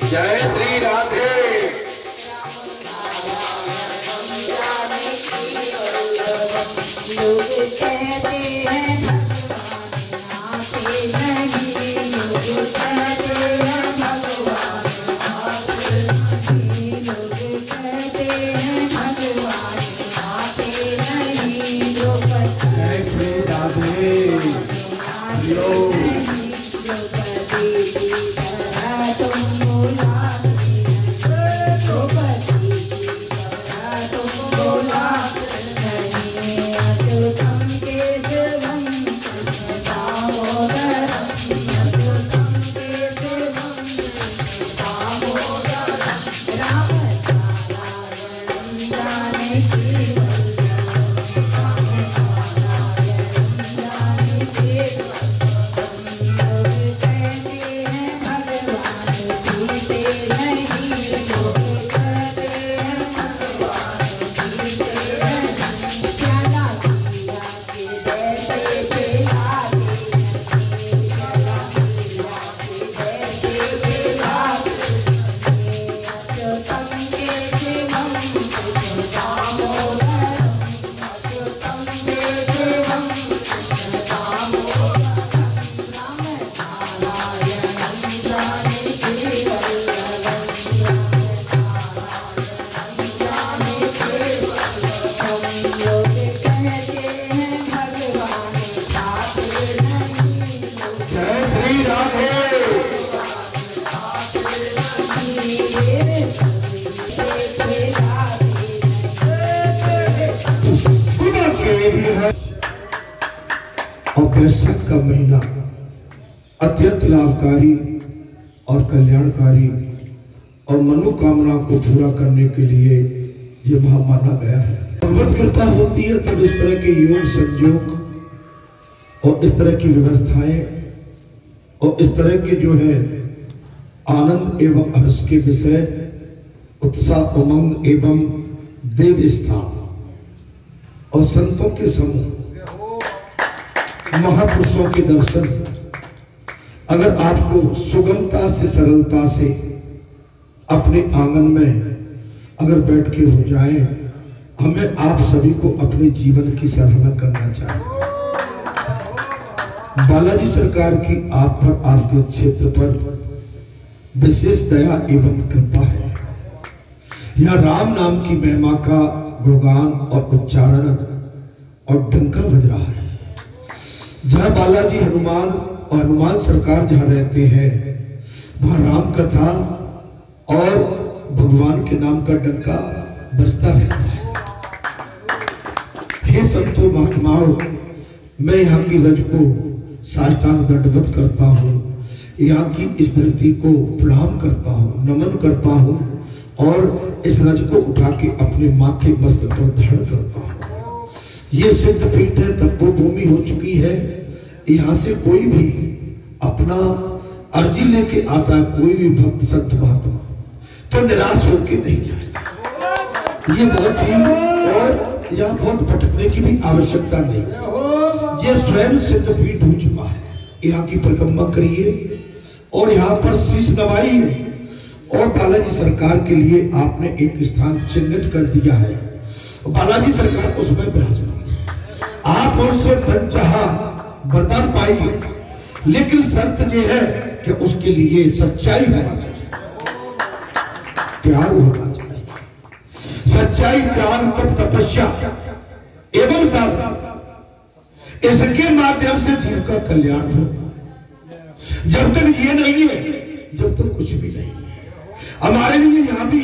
जय श्री राधे। लोग कहते हैं आते नहीं, लोग कहते हैं भगवान आते नहीं, लोग कहते हैं भगवान आते नहीं, जो जय श्री राधे। और बैसाख का महीना अत्यंत लाभकारी और कल्याणकारी और मनोकामना को पूरा करने के लिए ये माह माना गया है। भगवत कृपा होती है तब इस तरह के योग संयोग और इस तरह की व्यवस्थाएं और इस तरह के जो है आनंद एवं हर्ष के विषय, उत्साह, उमंग एवं देव स्थान और संतों के समूह, महापुरुषों के दर्शन अगर आपको सुगमता से, सरलता से अपने आंगन में अगर बैठ के हो जाए, हमें आप सभी को अपने जीवन की सराहना करना चाहिए। बालाजी सरकार की आप पर, आपके क्षेत्र पर विशेष दया एवं कृपा है। यहाँ राम नाम की महिमा का गुणगान और उच्चारण और डंका बज रहा है। जहाँ बालाजी हनुमान और हनुमान सरकार जहाँ रहते हैं, वहाँ राम कथा और भगवान के नाम का डंका बजता रहता है। हे संतों महात्माओं, मैं यहाँ की रज को साष्टांग दंडवत करता हूँ, यहाँ की इस धरती को प्रणाम करता हूँ, नमन करता हूँ और इस रज को उठा के अपने माथे मस्तक पर धारण करता हूँ। ये सिद्ध पीठ है, तपो भूमि हो चुकी है। यहाँ से कोई भी अपना अर्जी लेके आता है, कोई भी भक्त संत महात्मा, तो निराश होकर नहीं जाएगा। ये बहुत ही, और यहाँ बहुत भटकने की भी आवश्यकता नहीं है। ये स्वयं सिद्ध पीठ हो चुका है। यहाँ की परिक्रमा करिए और यहाँ पर शीश नवाइए। और बालाजी सरकार के लिए आपने एक स्थान चिन्हित कर दिया है, बालाजी सरकार उसमें विराजमान है। आप उनसे मनचाहा वरदान पाइए, लेकिन शर्त यह है कि उसके लिए सच्चाई होना चाहिए, त्याग होना चाहिए। सच्चाई, त्याग, तप, तपस्या एवं साधना, इसके माध्यम से जीव का कल्याण होता है। जब तक ये नहीं है, जब तक कुछ भी नहीं है। हमारे लिए यहां भी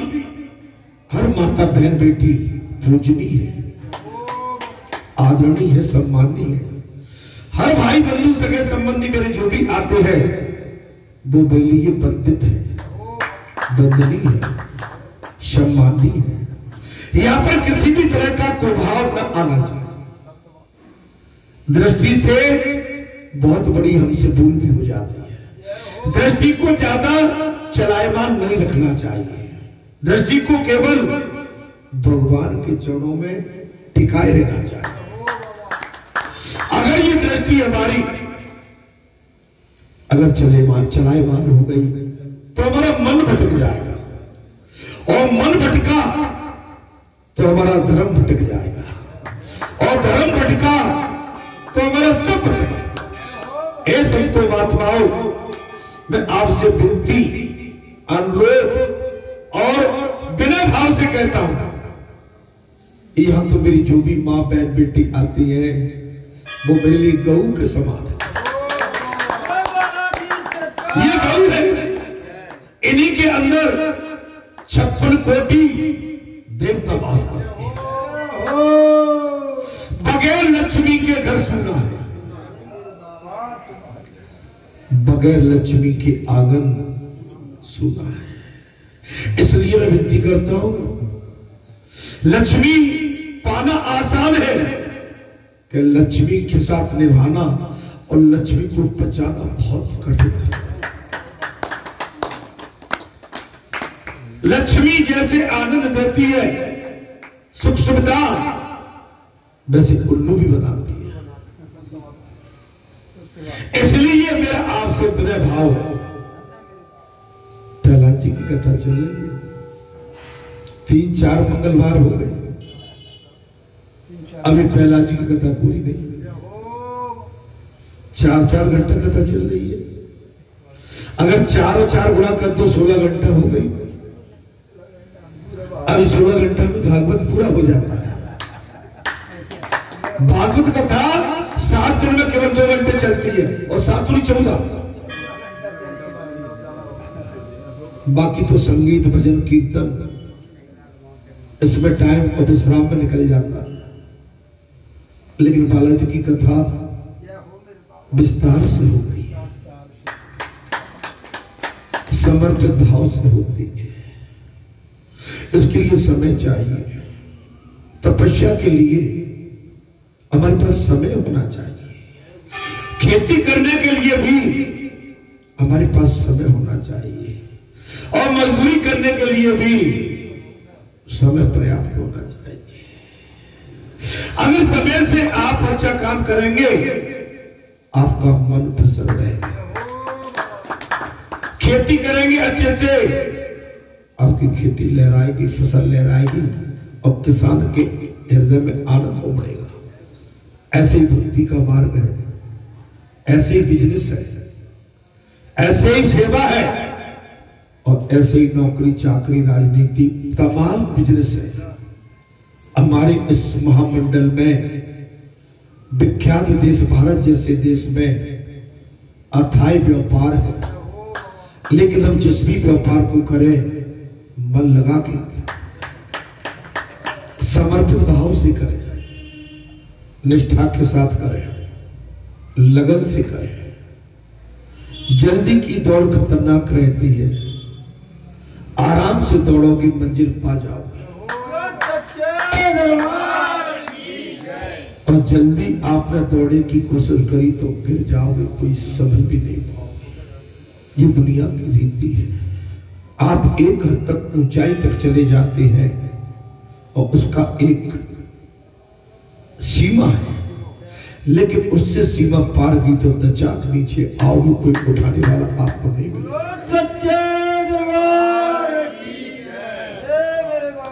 हर माता बहन बेटी पूजनीय है, आदरणीय है, सम्माननीय है। हर भाई बंधु सगे संबंधी मेरे जो भी आते हैं वो मेरे लिए वंदित है, वंदनीय है, सम्माननीय है। यहां पर किसी भी तरह का कुभाव न आना चाहिए। दृष्टि से बहुत बड़ी हमसे भूल भी हो जाती है। दृष्टि को ज्यादा चलायमान नहीं रखना चाहिए। दृष्टि को केवल भगवान के चरणों में टिकाए रहना चाहिए। अगर ये दृष्टि हमारी अगर चलायमान हो गई तो हमारा मन भटक जाएगा, और मन भटका तो हमारा धर्म भटक जाएगा, और धर्म भटका तो हमारा सब भटका। हे संतो महात्माओं, मैं आपसे विनती, अनुरोध और बिना भाव से कहता हूं, यहां तो मेरी जो भी मां बहन बेटी आती है वो मेरे लिए गऊ के समान है। ये गऊ है, इन्हीं के अंदर 56 कोटि देवता वास करते हैं। बगैर लक्ष्मी के घर सुना है, बगैर लक्ष्मी के आंगन सुना है। इसलिए मैं विनती करता हूं, लक्ष्मी पाना आसान है कि लक्ष्मी के साथ निभाना और लक्ष्मी को बचाना बहुत कठिन है। लक्ष्मी जैसे आनंद देती है, सुख सुविधा, वैसे उल्लू भी बनाती है। इसलिए मेरा आपसे विनय भाव है। प्रहलाद जी की कथा चल रही है, 3-4 मंगलवार हो गए, अभी प्रहलाद जी की कथा पूरी नहीं, 4-4 घंटा कथा चल रही है। अगर 4 और 4 गुणा कर दो 16 घंटा हो गई। अभी 16 घंटा में भागवत पूरा हो जाता है। भागवत कथा 7 दिन में केवल 2 घंटे चलती है, और 7 दूनी 14। बाकी तो संगीत भजन कीर्तन इसमें टाइम और विश्राम में निकल जाता है। लेकिन बालाजी की कथा विस्तार से होती है, समर्पित भाव से होती है। इसके लिए समय चाहिए, तपस्या के लिए हमारे पास समय होना चाहिए, खेती करने के लिए भी हमारे पास समय होना चाहिए, और मजदूरी करने के लिए भी समय पर्याप्त होना चाहिए। अगर समय से आप अच्छा काम करेंगे, आपका मन प्रसन्न रहेगा। खेती करेंगे अच्छे से, आपकी खेती लहराएगी, फसल लहराएगी, और किसान के हृदय में आनंद उमड़ेगा। ऐसे ही भक्ति का मार्ग है, ऐसे ही बिजनेस है, ऐसे ही सेवा है, और ऐसे ही नौकरी चाकरी राजनीति तमाम बिजनेस है। हमारे इस महामंडल में विख्यात देश भारत जैसे देश में अथाई व्यापार है, लेकिन हम जिस भी व्यापार को करें मन लगा के, समर्पित भाव से करें, निष्ठा के साथ करें, लगन से करें। जल्दी की दौड़ खतरनाक रहती है, आराम से दौड़ोगे मंजिल पा जाओगे। और जल्दी आपने दौड़ने की कोशिश करी तो गिर जाओगे, कोई समझ भी नहीं पाओगे। ये दुनिया की रीति है। आप एक हद तक ऊंचाई तक चले जाते हैं, और उसका एक सीमा है, लेकिन उससे सीमा पार की तो दचाक नीचे आओगे, कोई उठाने वाला आपको नहीं मिलेगा।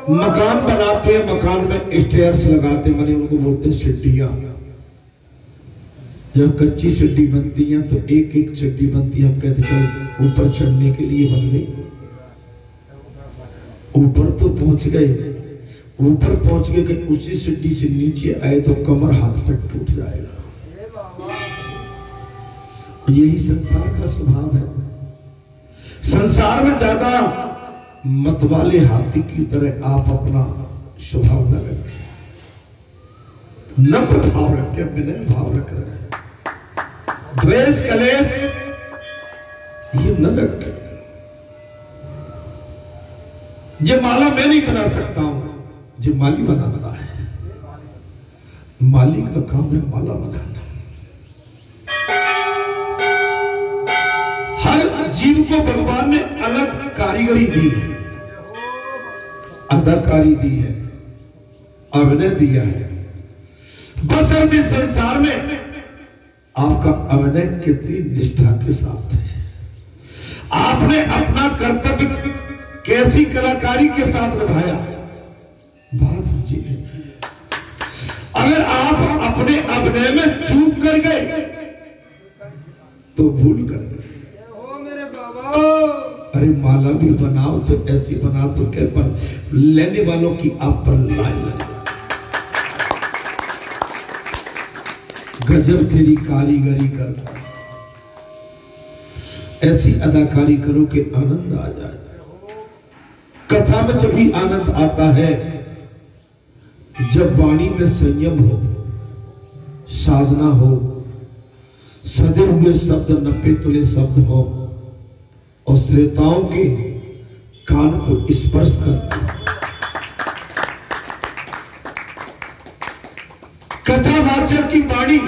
मकान बनाते हैं, मकान में स्टेयर्स लगाते, माने उनको बोलते हैं सीढ़ियां। जब कच्ची सीढ़ी बनती है तो एक एक सीढ़ी बनती है, हम कहते चल ऊपर चढ़ने के लिए बन गई। ऊपर तो पहुंच गए, ऊपर पहुंच गए कि उसी सीढ़ी से नीचे आए तो कमर हाथ पैर टूट जाएगा। यही संसार का स्वभाव है। संसार में ज्यादा मतवाले हाथी की तरह आप अपना स्वभाव न रखें, नम्र भाव रखें, विनय भाव रख रहे हैं, द्वेष कलेश ये न रखें। ये माला मैं नहीं बना सकता हूं, ये माली बनाता है। माली का काम है माला बनाना। हर जीव को भगवान ने अलग कारीगरी दी है, अदाकारी दी है, अभिनय दिया है। बस इस संसार में आपका अभिनय कितनी निष्ठा के साथ है, आपने अपना कर्तव्य कैसी कलाकारी के साथ निभाया, बात ये है। अगर आप अपने अभिनय में चूक कर गए तो भूल कर गए। अरे माला भी बनाओ तो ऐसी बना दो के पर लेने वालों की आप पर लाइन लगे। गजब तेरी कारीगरी करता, ऐसी अदाकारी करो कि आनंद आ जाए। कथा में जब भी आनंद आता है जब वाणी में संयम हो, साधना हो, सदे हुए शब्द 90 तुले शब्द हो और श्रोताओं के कान को स्पर्श करते। कथावाचक की वाणी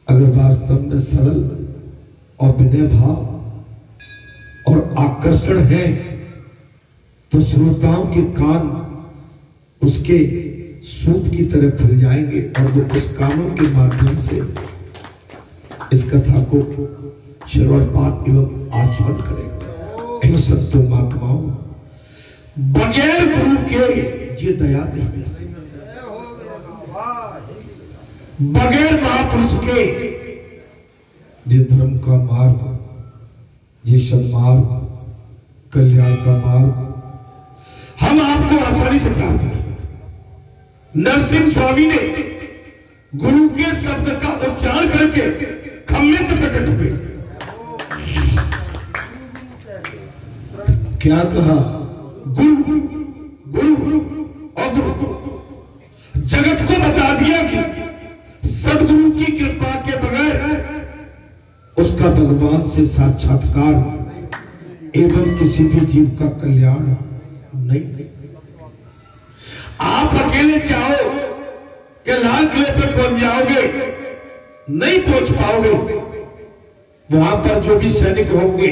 अगर वास्तव में सरल और विनय भाव और आकर्षण है तो श्रोताओं के कान उसके सूत की तरह खुल जाएंगे और वो उस कानों के माध्यम से इस कथा को श्रवण पाठ एवं आचरण करेगा। इन सत्यों महात्माओं, बगैर गुरु के ये दया नहीं मिल सकती, बगैर महापुरुष के ये धर्म का मार्ग, ये सन्मार्ग, कल्याण का मार्ग हम आपको आसानी से प्राप्त करें। नरसिंह स्वामी ने गुरु के शब्द का उच्चारण करके खम्मे से प्रकट हुए। क्या कहा? गुरु गुरु गुरु और गुरु। जगत को बता दिया कि सदगुरु की कृपा के बगैर उसका भगवान से साक्षात्कार एवं किसी भी जीव का कल्याण नहीं। आप अकेले चाहो कि लाल किले पर पहुंच जाओगे, नहीं पहुंच पाओगे। वहां पर जो भी सैनिक होंगे,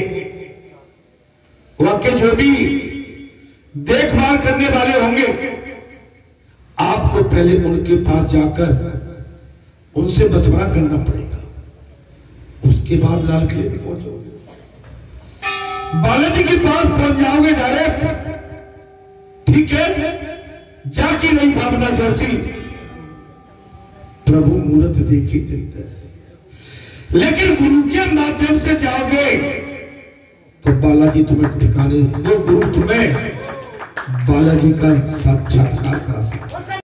वहां के जो भी देखभाल करने वाले होंगे, आपको पहले उनके पास जाकर उनसे मशवरा करना पड़ेगा, उसके बाद लाल किले पर पहुंचोगे। बालाजी के पास पहुंच जाओगे डायरेक्ट, ठीक है, जाकी नहीं भावना जैसी प्रभु मूर्त देखी देते। लेकिन गुरु के माध्यम से जाओगे तो बालाजी तुम्हें ठिकाने, वो गुरु तुम्हें बालाजी का साक्षात्कार करा सकता।